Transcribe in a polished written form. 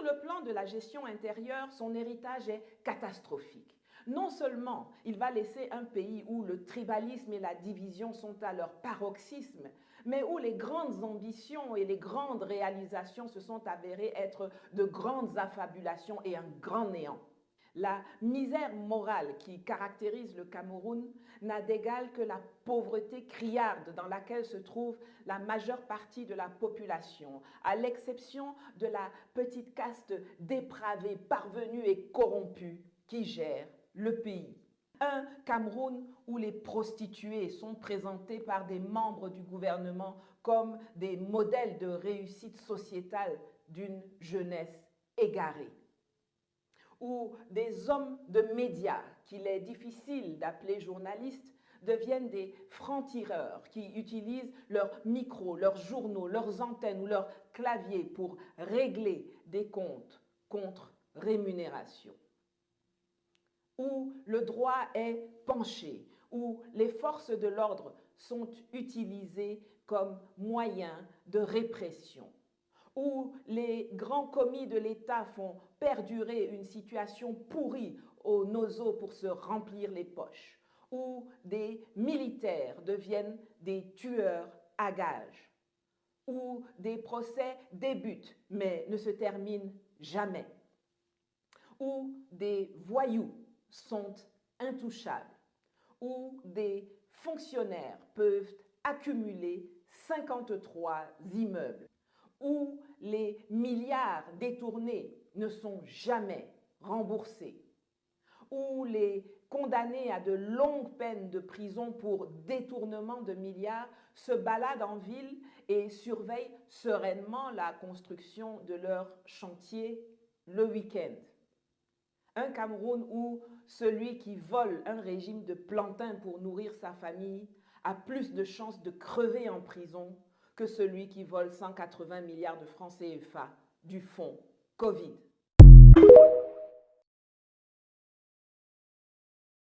Sur le plan de la gestion intérieure, son héritage est catastrophique. Non seulement il va laisser un pays où le tribalisme et la division sont à leur paroxysme, mais où les grandes ambitions et les grandes réalisations se sont avérées être de grandes affabulations et un grand néant. La misère morale qui caractérise le Cameroun n'a d'égal que la pauvreté criarde dans laquelle se trouve la majeure partie de la population, à l'exception de la petite caste dépravée, parvenue et corrompue qui gère le pays. Un Cameroun où les prostituées sont présentées par des membres du gouvernement comme des modèles de réussite sociétale d'une jeunesse égarée, où des hommes de médias qu'il est difficile d'appeler journalistes deviennent des francs-tireurs qui utilisent leurs micros, leurs journaux, leurs antennes ou leurs claviers pour régler des comptes contre rémunération, où le droit est penché, où les forces de l'ordre sont utilisées comme moyen de répression, où les grands commis de l'État font perdurer une situation pourrie aux noseaux pour se remplir les poches, où des militaires deviennent des tueurs à gages, où des procès débutent mais ne se terminent jamais, où des voyous sont intouchables, où des fonctionnaires peuvent accumuler 53 immeubles, où les milliards détournés ne sont jamais remboursés, où les condamnés à de longues peines de prison pour détournement de milliards se baladent en ville et surveillent sereinement la construction de leur chantier le week-end. Un Cameroun où celui qui vole un régime de plantain pour nourrir sa famille a plus de chances de crever en prison que celui qui vole 180 milliards de francs CFA du fonds Covid.